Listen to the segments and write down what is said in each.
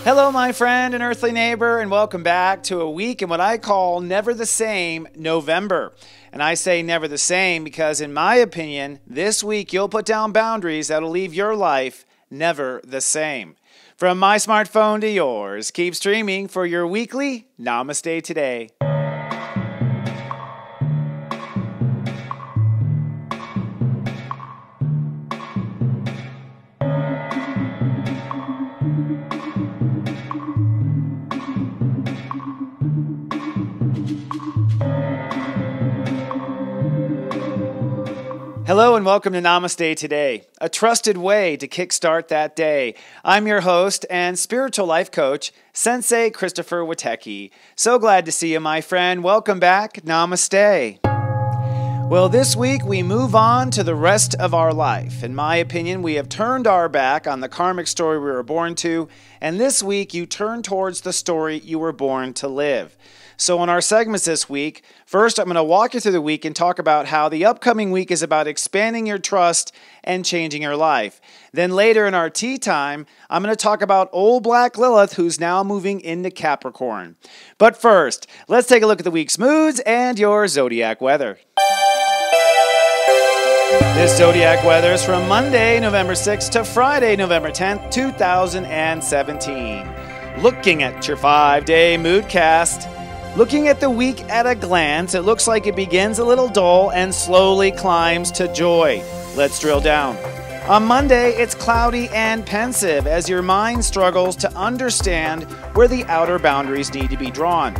Hello, my friend and earthly neighbor, and welcome back to a week in what I call Never the Same November. And I say never the same because, in my opinion, this week you'll put down boundaries that'll leave your life never the same. From my smartphone to yours, keep streaming for your weekly Namaste Today. Hello and welcome to Namaste Today, a trusted way to kickstart that day. I'm your host and spiritual life coach, Sensei Christopher Witecki. So glad to see you, my friend. Welcome back. Namaste. Well, this week we move on to the rest of our life. In my opinion, we have turned our back on the karmic story we were born to, and this week you turn towards the story you were born to live. So in our segments this week, first I'm going to walk you through the week and talk about how the upcoming week is about expanding your trust and changing your life. Then later in our tea time, I'm going to talk about old black Lilith, who's now moving into Capricorn. But first, let's take a look at the week's moods and your zodiac weather. This zodiac weather is from Monday, November 6th to Friday, November 10th, 2017. Looking at your 5-day mood cast. Looking at the week at a glance, it looks like it begins a little dull and slowly climbs to joy. Let's drill down. On Monday, it's cloudy and pensive as your mind struggles to understand where the outer boundaries need to be drawn.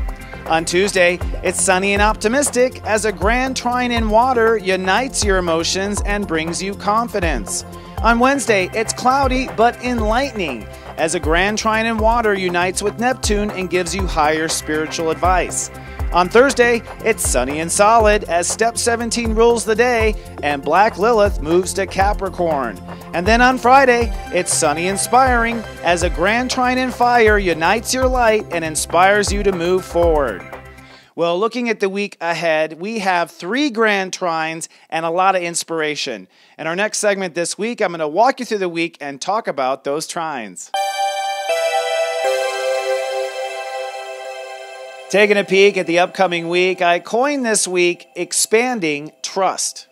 On Tuesday, it's sunny and optimistic as a grand trine in water unites your emotions and brings you confidence. On Wednesday, it's cloudy but enlightening as a grand trine in water unites with Neptune and gives you higher spiritual advice. On Thursday, it's sunny and solid as step 17 rules the day and Black Lilith moves to Capricorn. And then on Friday, it's sunny and inspiring as a grand trine in fire unites your light and inspires you to move forward. Well, looking at the week ahead, we have 3 grand trines and a lot of inspiration. In our next segment this week, I'm going to walk you through the week and talk about those trines. Taking a peek at the upcoming week, I coined this week Expanding Trust.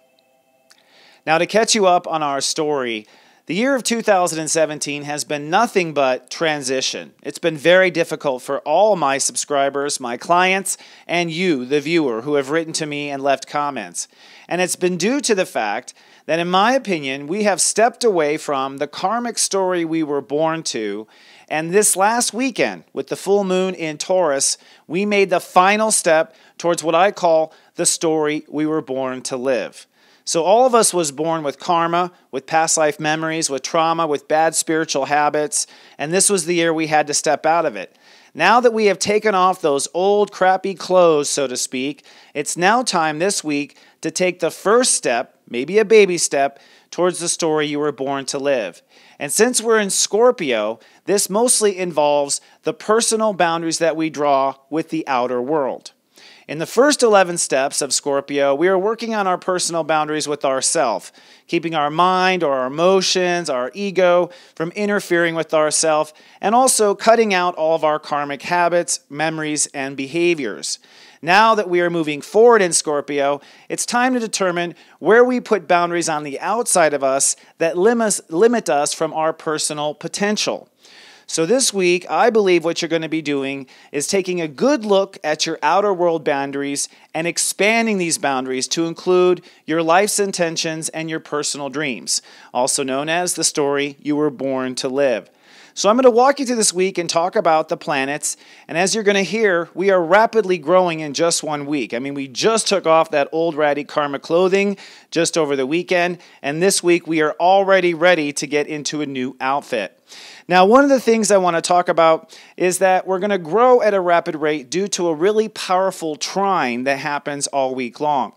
Now, to catch you up on our story, the year of 2017 has been nothing but transition. It's been very difficult for all my subscribers, my clients, and you, the viewer, who have written to me and left comments. And it's been due to the fact that, in my opinion, we have stepped away from the karmic story we were born to. And this last weekend, with the full moon in Taurus, we made the final step towards what I call the story we were born to live. So all of us was born with karma, with past life memories, with trauma, with bad spiritual habits, and this was the year we had to step out of it. Now that we have taken off those old crappy clothes, so to speak, it's now time this week to take the first step, maybe a baby step, towards the story you were born to live. And since we're in Scorpio, this mostly involves the personal boundaries that we draw with the outer world. In the first 11 steps of Scorpio, we are working on our personal boundaries with ourself, keeping our mind or our emotions, our ego from interfering with ourself, and also cutting out all of our karmic habits, memories, and behaviors. Now that we are moving forward in Scorpio, it's time to determine where we put boundaries on the outside of us that limit us from our personal potential. So this week, I believe what you're going to be doing is taking a good look at your outer world boundaries and expanding these boundaries to include your life's intentions and your personal dreams, also known as the story you were born to live. So I'm going to walk you through this week and talk about the planets. And as you're going to hear, we are rapidly growing in just 1 week. I mean, we just took off that old ratty karma clothing just over the weekend. And this week, we are already ready to get into a new outfit. Now, one of the things I want to talk about is that we're going to grow at a rapid rate due to a really powerful trine that happens all week long.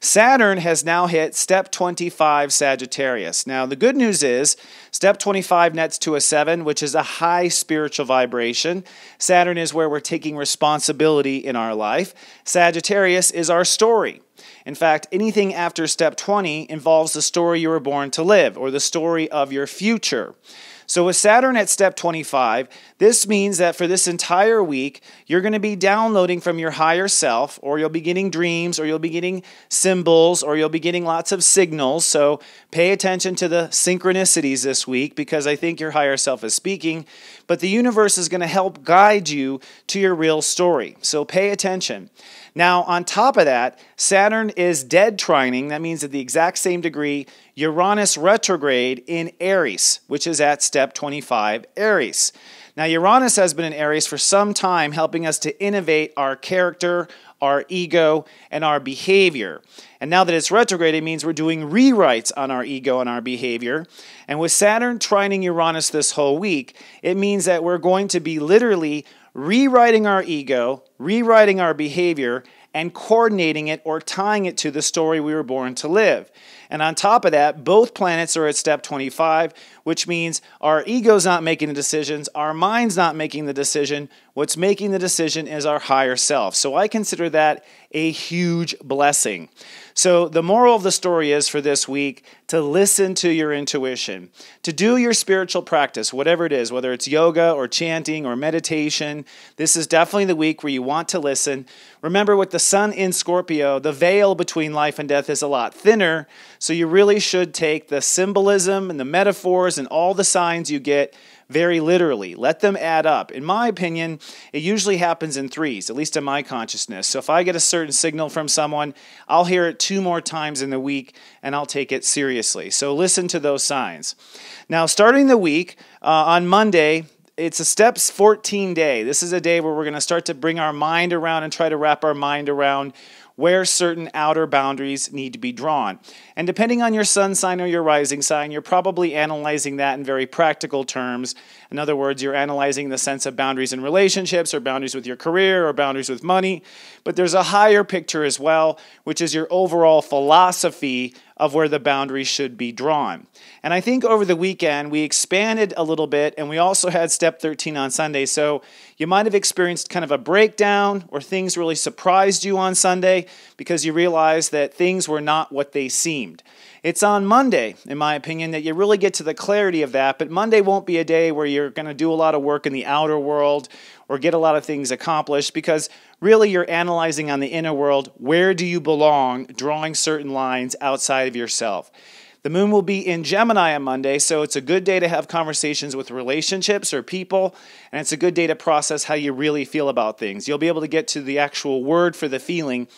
Saturn has now hit step 25 Sagittarius. Now, the good news is step 25 nets to a 7, which is a high spiritual vibration. Saturn is where we're taking responsibility in our life. Sagittarius is our story. In fact, anything after step 20 involves the story you were born to live or the story of your future. So with Saturn at step 25, this means that for this entire week, you're going to be downloading from your higher self, or you'll be getting dreams, or you'll be getting symbols, or you'll be getting lots of signals. So pay attention to the synchronicities this week, because I think your higher self is speaking, but the universe is going to help guide you to your real story. So pay attention. Now, on top of that, Saturn is dead trining. That means at the exact same degree, Uranus retrograde in Aries, which is at step 25, Aries. Now, Uranus has been in Aries for some time, helping us to innovate our character, our ego, and our behavior. And now that it's retrograde, it means we're doing rewrites on our ego and our behavior. And with Saturn trining Uranus this whole week, it means that we're going to be literally rewriting our ego, rewriting our behavior, and coordinating it or tying it to the story we were born to live. And on top of that, both planets are at step 25, which means our ego's not making the decisions, our mind's not making the decision. What's making the decision is our higher self. So I consider that a huge blessing. So the moral of the story is for this week to listen to your intuition, to do your spiritual practice, whatever it is, whether it's yoga or chanting or meditation. This is definitely the week where you want to listen. Remember, with the sun in Scorpio, the veil between life and death is a lot thinner, so you really should take the symbolism and the metaphors and all the signs you get very literally. Let them add up. In my opinion, it usually happens in threes, at least in my consciousness. So if I get a certain signal from someone, I'll hear it 2 more times in the week, and I'll take it seriously. So listen to those signs. Now, starting the week, on Monday, it's a steps 14 day. This is a day where we're going to start to bring our mind around and try to wrap our mind around where certain outer boundaries need to be drawn. And depending on your sun sign or your rising sign, you're probably analyzing that in very practical terms. In other words, you're analyzing the sense of boundaries in relationships or boundaries with your career or boundaries with money. But there's a higher picture as well, which is your overall philosophy of where the boundaries should be drawn. And I think over the weekend, we expanded a little bit, and we also had step 13 on Sunday. So you might have experienced kind of a breakdown, or things really surprised you on Sunday because you realized that things were not what they seemed. It's on Monday, in my opinion, that you really get to the clarity of that, but Monday won't be a day where you're going to do a lot of work in the outer world or get a lot of things accomplished, because really you're analyzing on the inner world, where do you belong, drawing certain lines outside of yourself. The moon will be in Gemini on Monday, so it's a good day to have conversations with relationships or people, and it's a good day to process how you really feel about things. You'll be able to get to the actual word for the feeling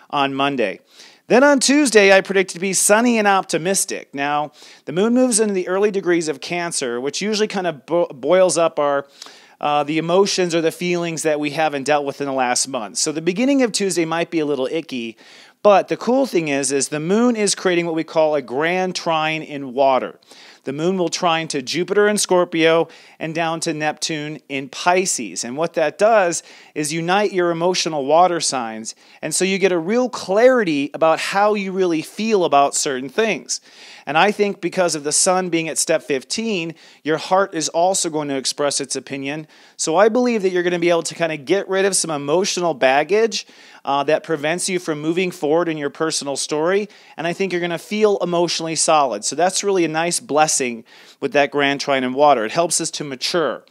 on Monday. Then on Tuesday, I predict it to be sunny and optimistic. Now, the moon moves into the early degrees of Cancer, which usually kind of boils up the emotions or the feelings that we haven't dealt with in the last month. So the beginning of Tuesday might be a little icky, but the cool thing is the moon is creating what we call a grand trine in water. The moon will trine to Jupiter in Scorpio and down to Neptune in Pisces. And what that does is unite your emotional water signs. And so you get a real clarity about how you really feel about certain things. And I think because of the sun being at step 15, your heart is also going to express its opinion. So I believe that you're going to be able to kind of get rid of some emotional baggage that prevents you from moving forward in your personal story. And I think you're going to feel emotionally solid. So that's really a nice blessing with that grand trine in water. It helps us to mature.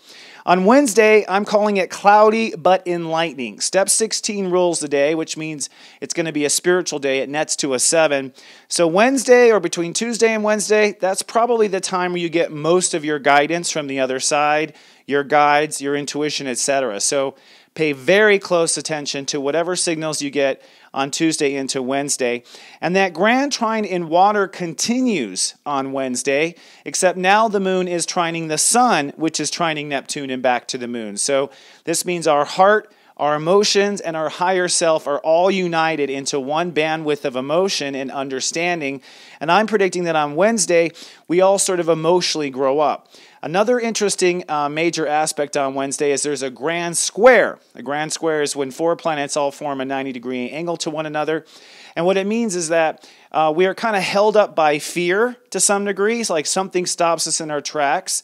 On Wednesday, I'm calling it cloudy but enlightening. Step 16 rules the day, which means it's going to be a spiritual day. It nets to a 7. So Wednesday, or between Tuesday and Wednesday, that's probably the time where you get most of your guidance from the other side, your guides, your intuition, etc. So pay very close attention to whatever signals you get on Tuesday into Wednesday. And that grand trine in water continues on Wednesday, except now the moon is trining the sun, which is trining Neptune and back to the moon. So this means our heart, our emotions, and our higher self are all united into one bandwidth of emotion and understanding. And I'm predicting that on Wednesday, we all sort of emotionally grow up. Another interesting major aspect on Wednesday is there's a grand square. A grand square is when 4 planets all form a 90-degree angle to one another. And what it means is that we are kind of held up by fear to some degrees, like something stops us in our tracks.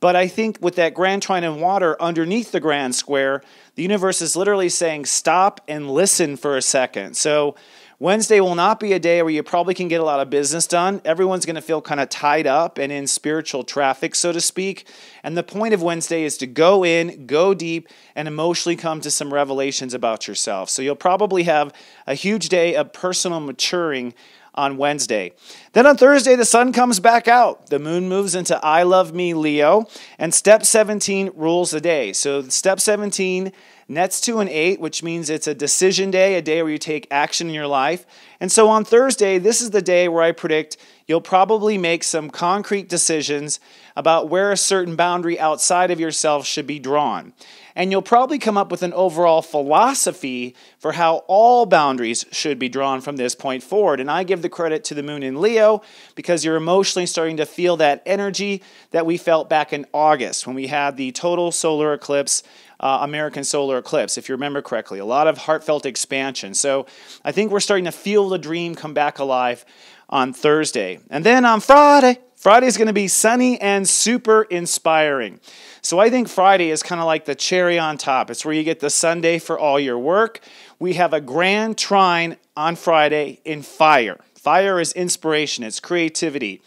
But I think with that grand trine in water underneath the grand square, the universe is literally saying stop and listen for a second. So Wednesday will not be a day where you probably can get a lot of business done. Everyone's going to feel kind of tied up and in spiritual traffic, so to speak. And the point of Wednesday is to go in, go deep, and emotionally come to some revelations about yourself. So you'll probably have a huge day of personal maturing on Wednesday. Then on Thursday, the sun comes back out. The moon moves into I Love Me, Leo, and step 17 rules the day. So step 17 nets to an 8, which means it's a decision day, a day where you take action in your life. And so on Thursday, this is the day where I predict you'll probably make some concrete decisions about where a certain boundary outside of yourself should be drawn. And you'll probably come up with an overall philosophy for how all boundaries should be drawn from this point forward. And I give the credit to the moon in Leo because you're emotionally starting to feel that energy that we felt back in August when we had the total solar eclipse, American solar eclipse, if you remember correctly. A lot of heartfelt expansion. So I think we're starting to feel the dream come back alive on Thursday. And then on Friday is going to be sunny and super inspiring. So I think Friday is kind of like the cherry on top. It's where you get the Sunday for all your work. We have a grand trine on Friday in fire. Fire is inspiration. It's creativity.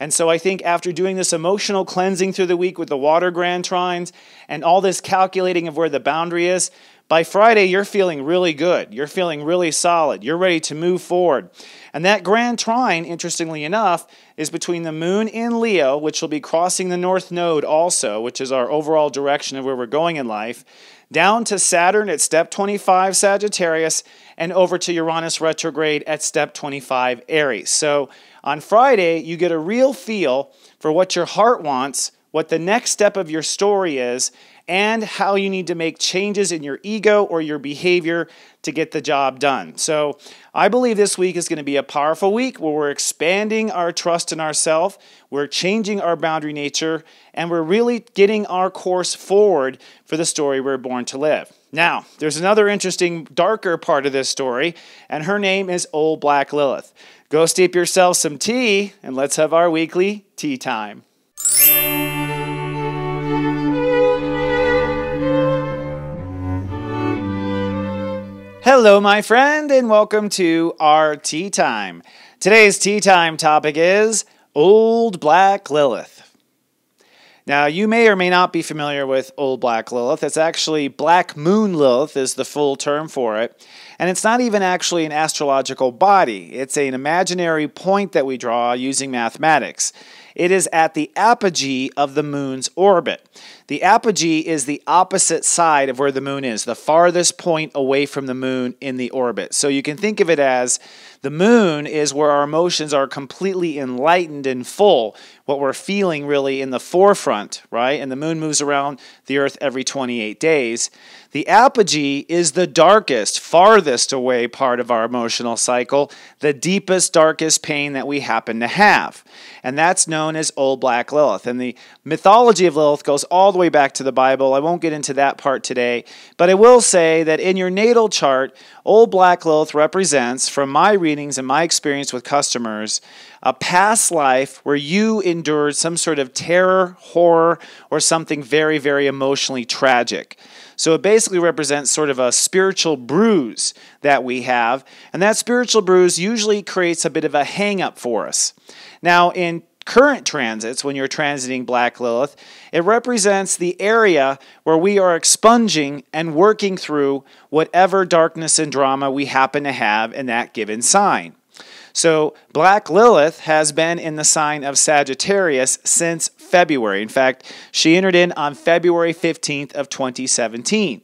And so I think after doing this emotional cleansing through the week with the water grand trines and all this calculating of where the boundary is, by Friday, you're feeling really good. You're feeling really solid. You're ready to move forward. And that grand trine, interestingly enough, is between the moon in Leo, which will be crossing the North Node also, which is our overall direction of where we're going in life, down to Saturn at step 25 Sagittarius, and over to Uranus retrograde at step 25 Aries. So on Friday, you get a real feel for what your heart wants, what the next step of your story is, and how you need to make changes in your ego or your behavior to get the job done. So I believe this week is going to be a powerful week where we're expanding our trust in ourselves, we're changing our boundary nature, and we're really getting our course forward for the story we're born to live. Now, there's another interesting, darker part of this story, and her name is Old Black Lilith. Go steep yourself some tea, and let's have our weekly tea time. Hello, my friend, and welcome to our tea time. Today's tea time topic is Old Black Lilith. Now, you may or may not be familiar with Old Black Lilith. It's actually Black Moon Lilith is the full term for it. And it's not even actually an astrological body. It's an imaginary point that we draw using mathematics. It is at the apogee of the moon's orbit. The apogee is the opposite side of where the moon is, the farthest point away from the moon in the orbit. So you can think of it as the moon is where our emotions are completely enlightened and full, what we're feeling really in the forefront, right? And the moon moves around the earth every 28 days. The apogee is the darkest, farthest away part of our emotional cycle, the deepest, darkest pain that we happen to have. And that's known as Old Black Lilith. And the mythology of Lilith goes all the way back to the Bible. I won't get into that part today, but I will say that in your natal chart, Old Black Lilith represents, from my readings and my experience with customers, a past life where you endured some sort of terror, horror, or something very, very emotionally tragic. So it basically represents sort of a spiritual bruise that we have, and that spiritual bruise usually creates a bit of a hang-up for us. Now, in current transits, when you're transiting Black Lilith, it represents the area where we are expunging and working through whatever darkness and drama we happen to have in that given sign. So Black Lilith has been in the sign of Sagittarius since February. In fact, she entered in on February 15th of 2017.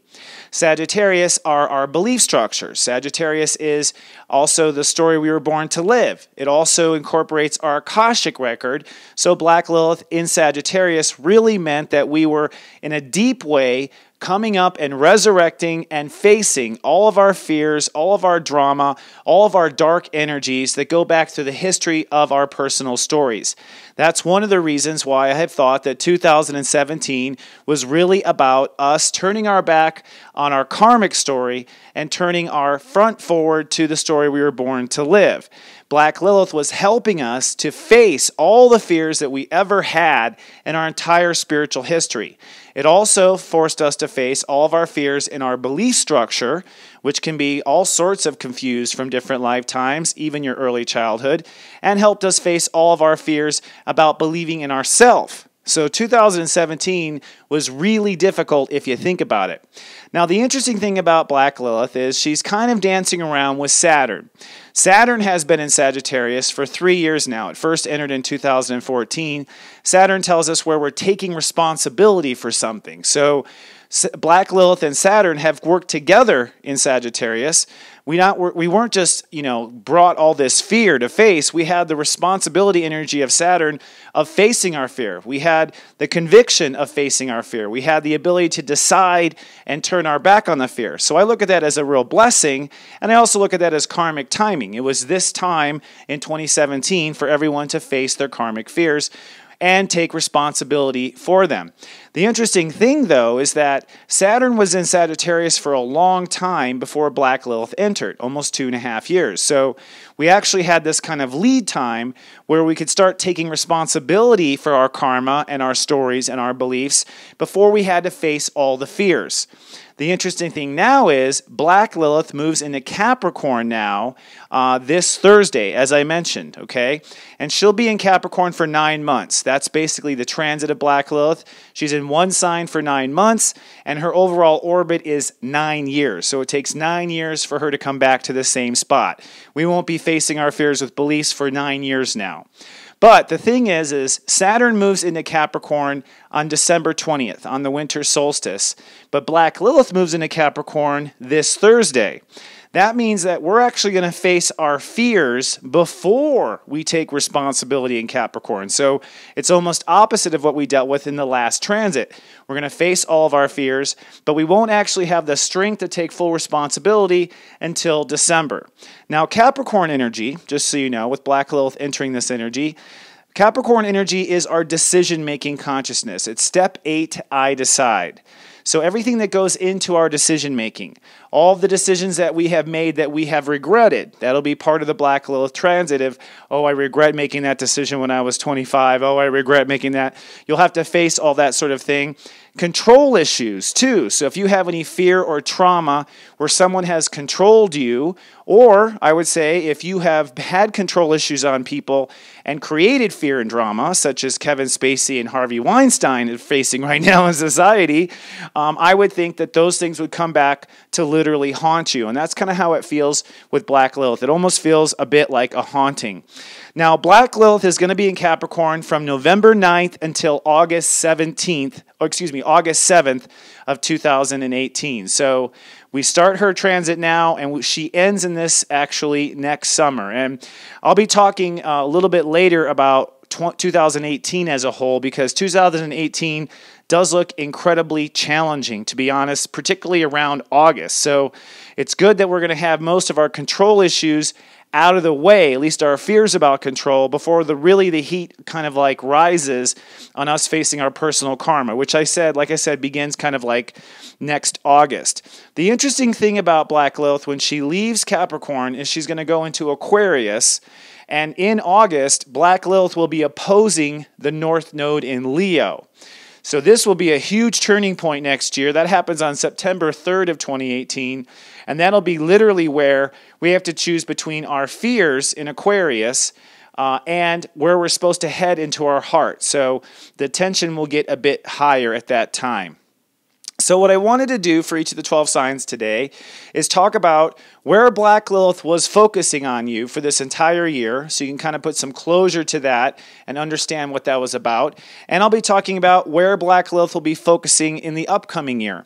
Sagittarius are our belief structures. Sagittarius is also the story we were born to live. It also incorporates our Akashic record. So Black Lilith in Sagittarius really meant that we were, in a deep way, coming up and resurrecting and facing all of our fears, all of our drama, all of our dark energies that go back through the history of our personal stories. That's one of the reasons why I have thought that 2017 was really about us turning our back back on our karmic story and turning our front forward to the story we were born to live. Black Lilith was helping us to face all the fears that we ever had in our entire spiritual history. It also forced us to face all of our fears in our belief structure, which can be all sorts of confused from different lifetimes, even your early childhood, and helped us face all of our fears about believing in ourselves. So 2017 was really difficult if you think about it. Now, the interesting thing about Black Lilith is she's kind of dancing around with Saturn. Saturn has been in Sagittarius for 3 years now. It first entered in 2014. Saturn tells us where we're taking responsibility for something. So Black Lilith and Saturn have worked together in Sagittarius. We weren't just, brought all this fear to face. We had the responsibility energy of Saturn of facing our fear. We had the conviction of facing our fear. We had the ability to decide and turn our back on the fear. So I look at that as a real blessing, and I also look at that as karmic timing. It was this time in 2017 for everyone to face their karmic fears and take responsibility for them. The interesting thing, though, is that Saturn was in Sagittarius for a long time before Black Lilith entered, almost 2.5 years. So we actually had this kind of lead time where we could start taking responsibility for our karma and our stories and our beliefs before we had to face all the fears. The interesting thing now is Black Lilith moves into Capricorn now this Thursday, as I mentioned, okay? And she'll be in Capricorn for 9 months. That's basically the transit of Black Lilith. She's in one sign for 9 months, and her overall orbit is 9 years. So it takes 9 years for her to come back to the same spot. We won't be facing our fears with beliefs for 9 years now. But the thing is Saturn moves into Capricorn on December 20th, on the winter solstice. But Black Lilith moves into Capricorn this Thursday. That means that we're actually going to face our fears before we take responsibility in Capricorn. So it's almost opposite of what we dealt with in the last transit. We're going to face all of our fears, but we won't actually have the strength to take full responsibility until December. Now, Capricorn energy, just so you know, with Black Lilith entering this energy, Capricorn energy is our decision-making consciousness. It's step 8, I decide. So everything that goes into our decision-making, all of the decisions that we have made that we have regretted, that'll be part of the Black Lilith transit of, oh, I regret making that decision when I was 25. Oh, I regret making that. You'll have to face all that sort of thing. Control issues, too. So if you have any fear or trauma where someone has controlled you, or I would say if you have had control issues on people and created fear and drama, such as Kevin Spacey and Harvey Weinstein are facing right now in society, I would think that those things would come back to literally haunt you. And that's kind of how it feels with Black Lilith. It almost feels a bit like a haunting. Now, Black Lilith is going to be in Capricorn from November 9th until August 7th of 2018. So we start her transit now, and she ends in this actually next summer. And I'll be talking a little bit later about 2018 as a whole, because 2018 does look incredibly challenging, to be honest, particularly around August. So it's good that we're going to have most of our control issues out of the way, at least our fears about control, before the heat kind of like rises on us facing our personal karma, which like I said, begins kind of like next August. The interesting thing about Black Lilith when she leaves Capricorn is she's going to go into Aquarius, and in August, Black Lilith will be opposing the North Node in Leo. So this will be a huge turning point next year. That happens on September 3rd of 2018, and that'll be literally where we have to choose between our fears in Aquarius and where we're supposed to head into our heart. So the tension will get a bit higher at that time. So what I wanted to do for each of the 12 signs today is talk about where Black Lilith was focusing on you for this entire year, so you can kind of put some closure to that and understand what that was about. And I'll be talking about where Black Lilith will be focusing in the upcoming year.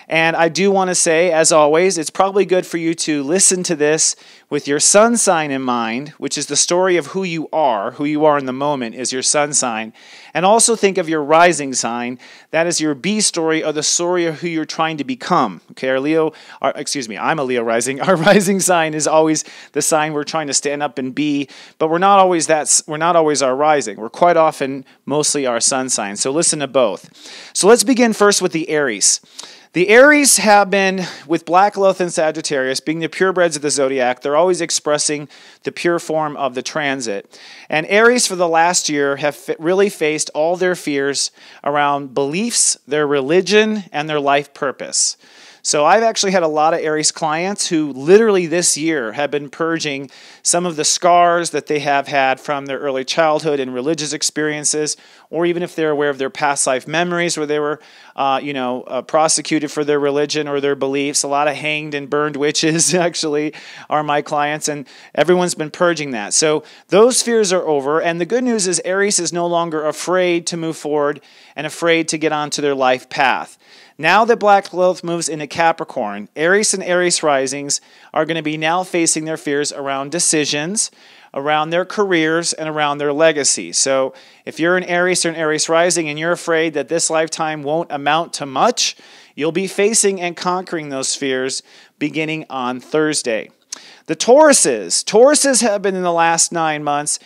And I do want to say, as always, it's probably good for you to listen to this with your sun sign in mind, which is the story of who you are in the moment is your sun sign. And also think of your rising sign. That is your B story, or the story of who you're trying to become. Okay, I'm a Leo rising. Our rising sign is always the sign we're trying to stand up and be, but we're not always our rising. We're quite often mostly our sun sign. So listen to both. So let's begin first with the Aries. The Aries have been, with Black Lilith and Sagittarius, being the purebreds of the zodiac, they're always expressing the pure form of the transit. And Aries for the last year have really faced all their fears around beliefs, their religion, and their life purpose. So I've actually had a lot of Aries clients who literally this year have been purging some of the scars that they have had from their early childhood and religious experiences, or even if they're aware of their past life memories where they were, prosecuted for their religion or their beliefs. A lot of hanged and burned witches actually are my clients, and everyone's been purging that. So those fears are over, and the good news is Aries is no longer afraid to move forward and afraid to get onto their life path. Now that Black Lilith moves into Capricorn, Aries and Aries risings are going to be now facing their fears around decisions, around their careers, and around their legacy. So if you're an Aries or an Aries rising and you're afraid that this lifetime won't amount to much, you'll be facing and conquering those fears beginning on Thursday. The Tauruses have been in the last 9 months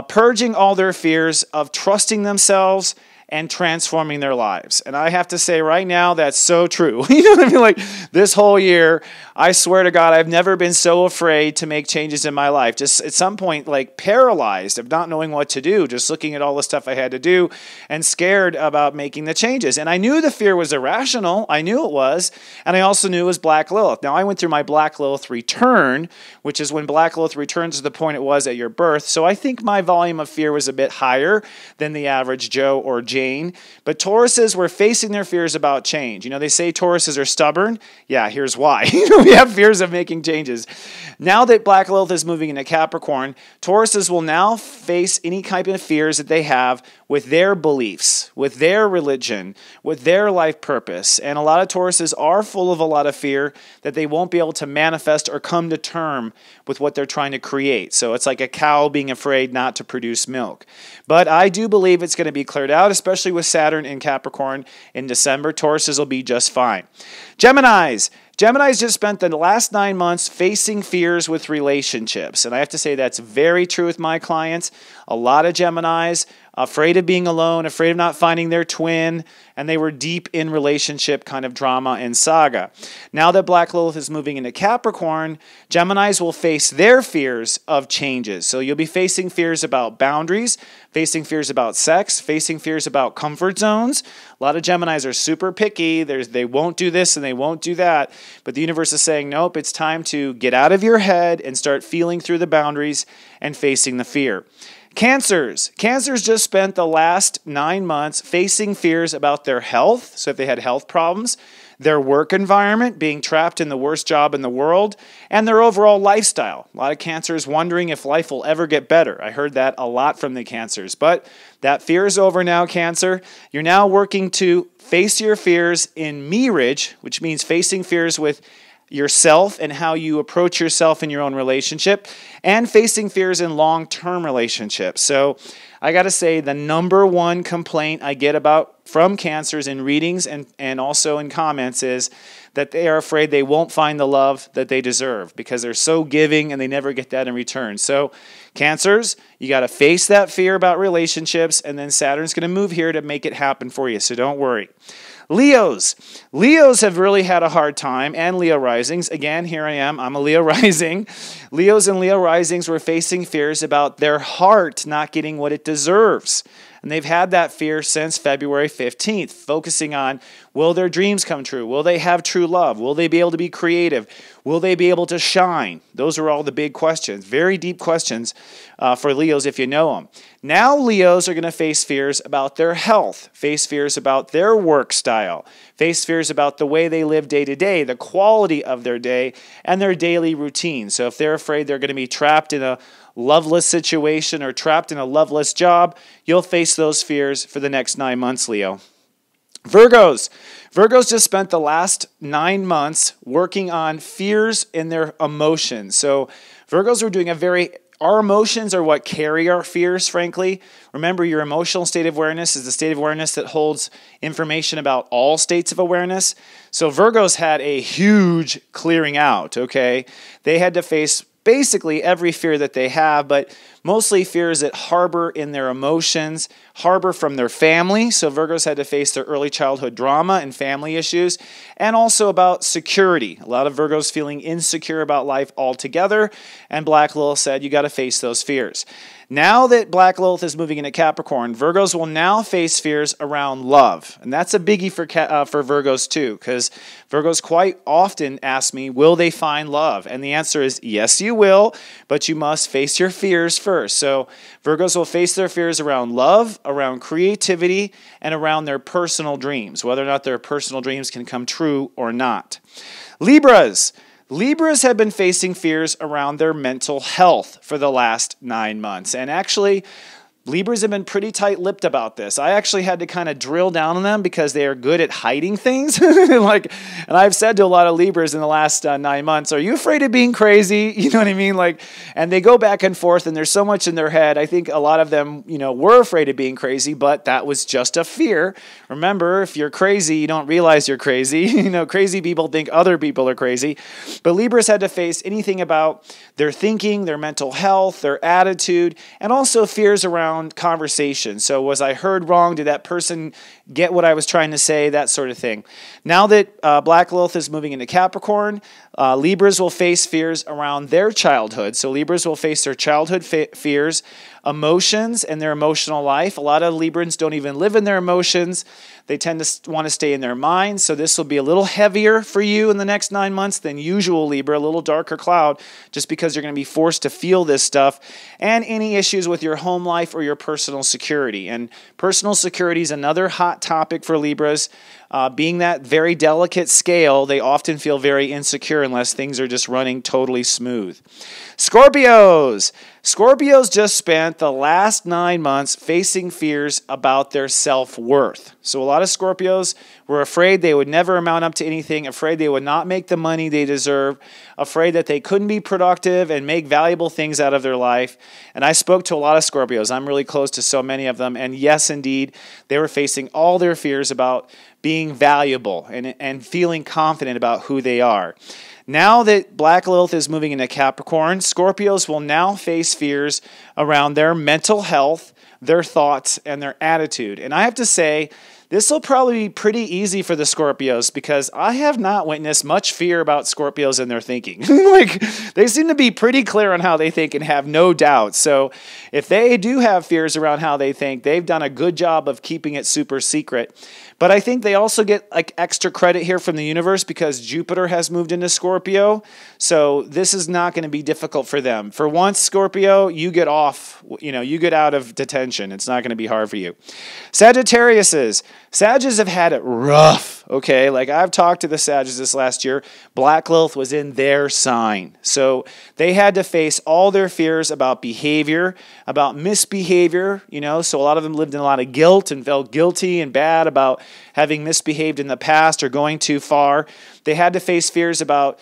purging all their fears of trusting themselves and transforming their lives. And I have to say right now, that's so true. You know what I mean? Like this whole year, I swear to God, I've never been so afraid to make changes in my life. Just at some point, like paralyzed of not knowing what to do, just looking at all the stuff I had to do and scared about making the changes. And I knew the fear was irrational. I knew it was. And I also knew it was Black Lilith. Now, I went through my Black Lilith return, which is when Black Lilith returns to the point it was at your birth. So I think my volume of fear was a bit higher than the average Joe or Jane. But Tauruses were facing their fears about change. You know, they say Tauruses are stubborn. Yeah, here's why. We have fears of making changes. Now that Black Lilith is moving into Capricorn, Tauruses will now face any kind of fears that they have with their beliefs, with their religion, with their life purpose. And a lot of Tauruses are full of a lot of fear that they won't be able to manifest or come to term with what they're trying to create. So it's like a cow being afraid not to produce milk. But I do believe it's going to be cleared out, especially with Saturn in Capricorn in December. Tauruses will be just fine. Geminis just spent the last 9 months facing fears with relationships. And I have to say that's very true with my clients. A lot of Geminis afraid of being alone, afraid of not finding their twin, and they were deep in relationship kind of drama and saga. Now that Black Lilith is moving into Capricorn, Geminis will face their fears of changes. So you'll be facing fears about boundaries, facing fears about sex, facing fears about comfort zones. A lot of Geminis are super picky. They won't do this and they won't do that. But the universe is saying, nope, it's time to get out of your head and start feeling through the boundaries and facing the fear. Cancers just spent the last 9 months facing fears about their health. So if they had health problems, their work environment, being trapped in the worst job in the world, and their overall lifestyle. A lot of Cancers wondering if life will ever get better. I heard that a lot from the Cancers. But that fear is over now, Cancer. You're now working to face your fears in marriage, which means facing fears with yourself and how you approach yourself in your own relationship, and facing fears in long-term relationships. So I got to say the number one complaint I get about from Cancers in readings and also in comments is that they are afraid they won't find the love that they deserve because they're so giving and they never get that in return. So Cancers, you got to face that fear about relationships, and then Saturn's going to move here to make it happen for you, so don't worry. Leos have really had a hard time, and Leo risings. Again, here I am. I'm a Leo rising. Leos and Leo risings were facing fears about their heart not getting what it deserves. And they've had that fear since February 15th, focusing on, will their dreams come true? Will they have true love? Will they be able to be creative? Will they be able to shine? Those are all the big questions, very deep questions for Leos if you know them. Now Leos are going to face fears about their health, face fears about their work style, face fears about the way they live day to day, the quality of their day, and their daily routine. So if they're afraid they're going to be trapped in a loveless situation or trapped in a loveless job, you'll face those fears for the next 9 months, Leo. Virgos just spent the last 9 months working on fears in their emotions. So Virgos were doing our emotions are what carry our fears, frankly. Remember, your emotional state of awareness is the state of awareness that holds information about all states of awareness. So Virgos had a huge clearing out, okay? They had to face basically every fear that they have, but mostly fears that harbor in their emotions, harbor from their family. So Virgos had to face their early childhood drama and family issues, and also about security. A lot of Virgos feeling insecure about life altogether, and Black Lilith said you got to face those fears. Now that Black Lilith is moving into Capricorn, Virgos will now face fears around love. And that's a biggie for Virgos too, because Virgos quite often ask me, will they find love? And the answer is yes, you will, but you must face your fears first. So Virgos will face their fears around love, around creativity, and around their personal dreams, whether or not their personal dreams can come true or not. Libras have been facing fears around their mental health for the last 9 months. And actually, Libras have been pretty tight-lipped about this. I actually had to kind of drill down on them because they are good at hiding things. And I've said to a lot of Libras in the last 9 months, are you afraid of being crazy? You know what I mean? And they go back and forth, and there's so much in their head. I think a lot of them, were afraid of being crazy, but that was just a fear. Remember, if you're crazy, you don't realize you're crazy. Crazy people think other people are crazy. But Libras had to face anything about their thinking, their mental health, their attitude, and also fears around conversation. So was I heard wrong? Did that person get what I was trying to say? That sort of thing. Now that Black Lilith is moving into Capricorn, Libras will face fears around their childhood. So Libras will face their childhood fears, emotions, and their emotional life. A lot of Librans don't even live in their emotions. They tend to want to stay in their minds. So this will be a little heavier for you in the next 9 months than usual, Libra, a little darker cloud, just because you're going to be forced to feel this stuff. And any issues with your home life or your personal security. And personal security is another hot topic for Libras. Being that very delicate scale, they often feel very insecure unless things are just running totally smooth. Scorpios just spent the last 9 months facing fears about their self-worth. So a lot of Scorpios were afraid they would never amount up to anything, afraid they would not make the money they deserve, afraid that they couldn't be productive and make valuable things out of their life. And I spoke to a lot of Scorpios. I'm really close to so many of them. And yes, indeed, they were facing all their fears about being valuable and feeling confident about who they are. Now that Black Lilith is moving into Capricorn, Scorpios will now face fears around their mental health, their thoughts, and their attitude. And I have to say, this will probably be pretty easy for the Scorpios because I have not witnessed much fear about Scorpios in their thinking. They seem to be pretty clear on how they think and have no doubt. So if they do have fears around how they think, they've done a good job of keeping it super secret. But I think they also get extra credit here from the universe because Jupiter has moved into Scorpio. So this is not going to be difficult for them. For once, Scorpio, you get off, you get out of detention. It's not going to be hard for you. Sagittariuses have had it rough, okay? I've talked to the Sagittarius this last year. Black Lilith was in their sign. So they had to face all their fears about behavior, about misbehavior, So a lot of them lived in a lot of guilt and felt guilty and bad about having misbehaved in the past or going too far. They had to face fears about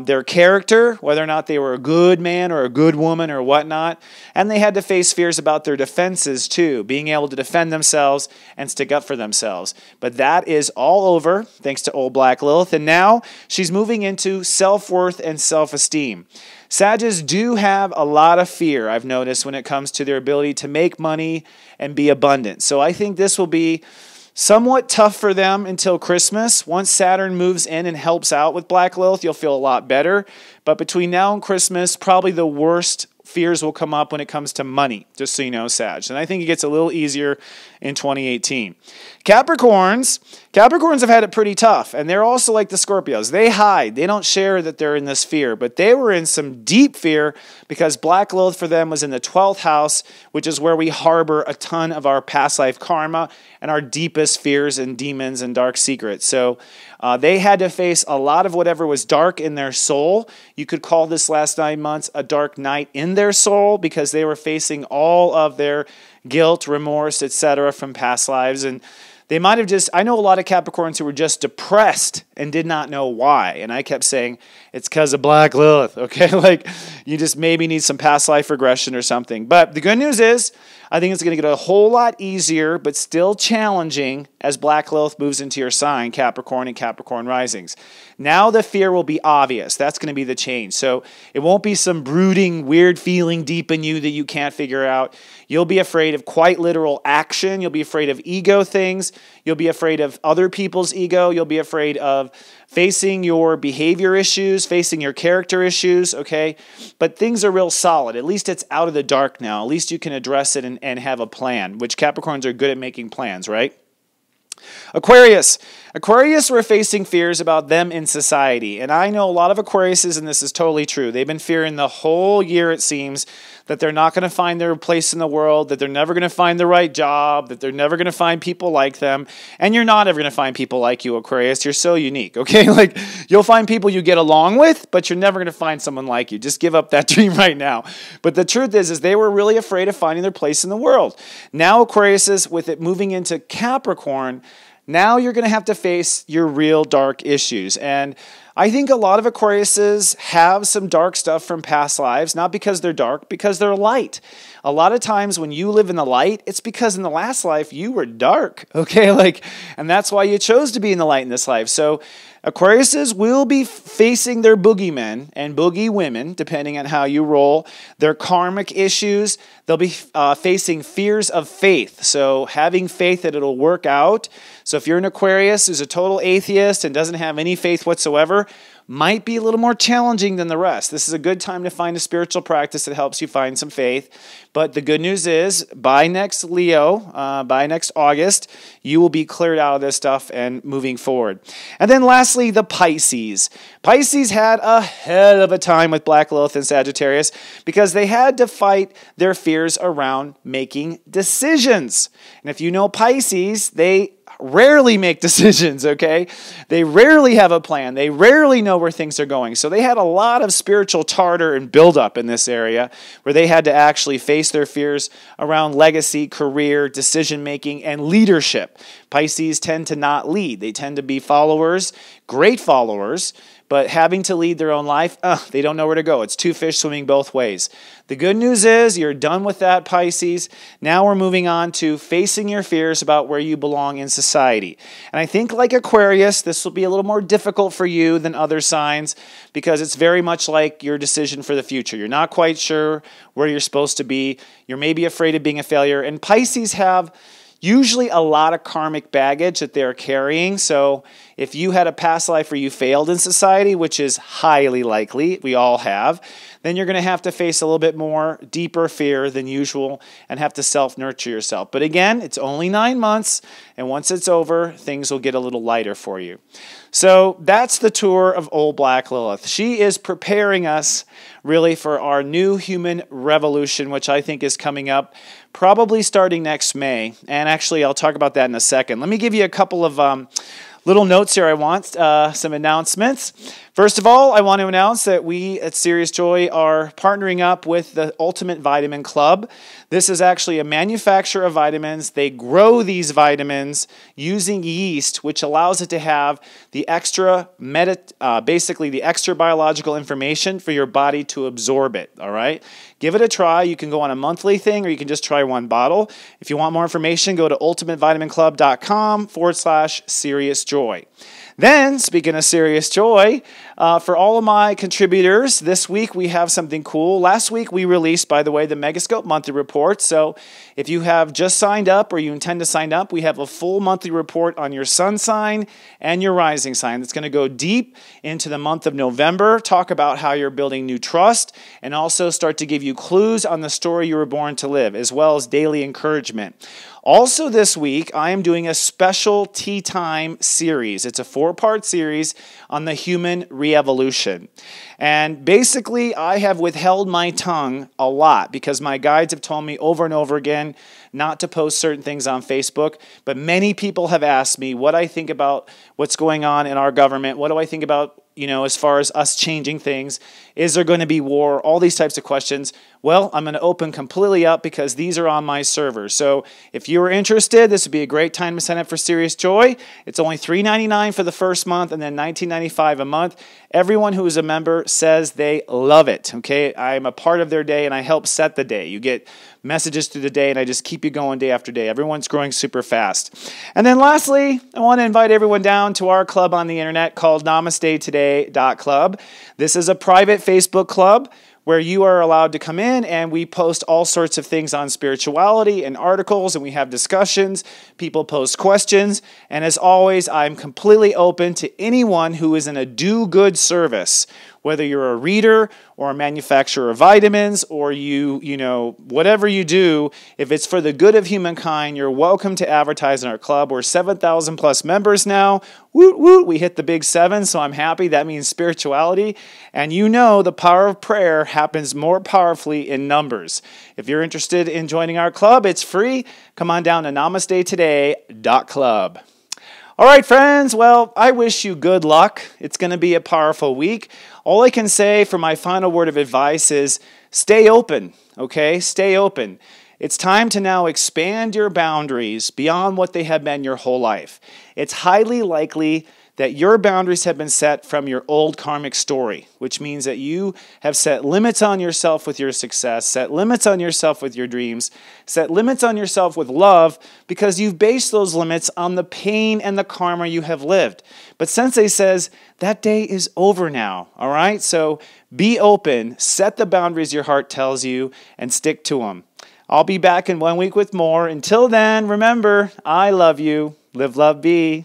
their character, whether or not they were a good man or a good woman or whatnot. And they had to face fears about their defenses too, being able to defend themselves and stick up for themselves. But that is all over, thanks to old Black Lilith. And now she's moving into self-worth and self-esteem. Sagittarius do have a lot of fear, I've noticed, when it comes to their ability to make money and be abundant. So I think this will be somewhat tough for them until Christmas. Once Saturn moves in and helps out with Black Lilith, you'll feel a lot better. But between now and Christmas, probably the worst fears will come up when it comes to money, just so you know, Sag. And I think it gets a little easier in 2018. Capricorns have had it pretty tough, and they're also like the Scorpios. They hide. They don't share that they're in this fear, but they were in some deep fear because Black Lilith for them was in the 12th house, which is where we harbor a ton of our past life karma and our deepest fears and demons and dark secrets. So they had to face a lot of whatever was dark in their soul. You could call this last 9 months a dark night in their soul because they were facing all of their guilt, remorse, etc. from past lives. And they might have just, I know a lot of Capricorns who were just depressed and did not know why. And I kept saying, it's because of Black Lilith, okay? You just maybe need some past life regression or something. But the good news is, I think it's going to get a whole lot easier, but still challenging as Black Lilith moves into your sign, Capricorn and Capricorn risings. Now the fear will be obvious. That's going to be the change. So it won't be some brooding, weird feeling deep in you that you can't figure out. You'll be afraid of quite literal action. You'll be afraid of ego things. You'll be afraid of other people's ego. You'll be afraid of facing your behavior issues, facing your character issues, okay? But things are real solid. At least it's out of the dark now. At least you can address it and have a plan, which Capricorns are good at making plans, right? Aquarius. Aquarius were facing fears about them in society. And I know a lot of Aquariuses, and this is totally true. They've been fearing the whole year, it seems, that they're not going to find their place in the world, that they're never going to find the right job, that they're never going to find people like them. And you're not ever going to find people like you, Aquarius. You're so unique, okay? Like, you'll find people you get along with, but you're never going to find someone like you. Just give up that dream right now. But the truth is they were really afraid of finding their place in the world. Now, Aquariuses, with it moving into Capricorn, now you're going to have to face your real dark issues. And I think a lot of Aquariuses have some dark stuff from past lives, not because they're dark, because they're light. A lot of times when you live in the light, it's because in the last life you were dark, okay? And that's why you chose to be in the light in this life. So Aquariuses will be facing their boogeymen and boogie women, depending on how you roll, their karmic issues. They'll be facing fears of faith, so having faith that it'll work out. So if you're an Aquarius who's a total atheist and doesn't have any faith whatsoever, might be a little more challenging than the rest. This is a good time to find a spiritual practice that helps you find some faith. But the good news is, by next Leo, by next August, you will be cleared out of this stuff and moving forward. And then lastly, the Pisces. Pisces had a hell of a time with Black Lilith and Sagittarius because they had to fight their fears around making decisions. And if you know Pisces, they rarely make decisions, okay? They rarely have a plan. They rarely know where things are going. So they had a lot of spiritual tartar and buildup in this area where they had to actually face their fears around legacy, career, decision-making, and leadership. Pisces tend to not lead. They tend to be followers, great followers, but having to lead their own life, they don't know where to go. It's two fish swimming both ways. The good news is you're done with that, Pisces. Now we're moving on to facing your fears about where you belong in society. And I think like Aquarius, this will be a little more difficult for you than other signs because it's very much like your decision for the future. You're not quite sure where you're supposed to be. You're maybe afraid of being a failure. And Pisces have usually a lot of karmic baggage that they're carrying. So if you had a past life where you failed in society, which is highly likely, we all have, then you're going to have to face a little bit more deeper fear than usual and have to self-nurture yourself. But again, it's only 9 months, and once it's over, things will get a little lighter for you. So that's the tour of old Black Lilith. She is preparing us really for our new human revolution, which I think is coming up probably starting next May. And actually, I'll talk about that in a second. Let me give you a couple of little notes here. I want some announcements. First of all, I want to announce that we at Serious Joy are partnering up with the Ultimate Vitamin Club. This is actually a manufacturer of vitamins. They grow these vitamins using yeast, which allows it to have the extra basically the extra biological information for your body to absorb it. All right, give it a try. You can go on a monthly thing, or you can just try one bottle. If you want more information, go to ultimatevitaminclub.com/seriousjoy. Then, speaking of Serious Joy, for all of my contributors, this week we have something cool. Last week we released, by the way, the Megascope monthly report. So if you have just signed up or you intend to sign up, we have a full monthly report on your sun sign and your rising sign. That's going to go deep into the month of November, talk about how you're building new trust, and also start to give you clues on the story you were born to live, as well as daily encouragement. Also this week, I am doing a special Tea Time series. It's a 4-part series on the human re-evolution. And basically, I have withheld my tongue a lot because my guides have told me over and over again not to post certain things on Facebook. But many people have asked me what I think about what's going on in our government. What do I think about as far as us changing things? Is there going to be war? All these types of questions. Well, I'm going to open completely up because these are on my server. So if you are interested, this would be a great time to sign up for Serious Joy. It's only $3.99 for the first month and then $19.95 a month. Everyone who is a member says they love it. Okay, I'm a part of their day and I help set the day. You get messages through the day and I just keep you going day after day. Everyone's growing super fast. And then lastly, I want to invite everyone down to our club on the internet called NamasteToday.club. This is a private Facebook club where you are allowed to come in and we post all sorts of things on spirituality and articles, and we have discussions. People post questions. And as always, I'm completely open to anyone who is in a do-good service, whether you're a reader or a manufacturer of vitamins or whatever you do. If it's for the good of humankind, you're welcome to advertise in our club. We're 7,000 plus members now. Woot, woot. We hit the big 7, so I'm happy. That means spirituality. And the power of prayer happens more powerfully in numbers. If you're interested in joining our club, it's free. Come on down to NamasteToday.club. All right, friends. Well, I wish you good luck. It's going to be a powerful week. All I can say for my final word of advice is stay open, okay? Stay open. It's time to now expand your boundaries beyond what they have been your whole life. It's highly likely that your boundaries have been set from your old karmic story, which means that you have set limits on yourself with your success, set limits on yourself with your dreams, set limits on yourself with love, because you've based those limits on the pain and the karma you have lived. But Sensei says that day is over now, all right? So be open, set the boundaries your heart tells you, and stick to them. I'll be back in 1 week with more. Until then, remember, I love you. Live, love, be.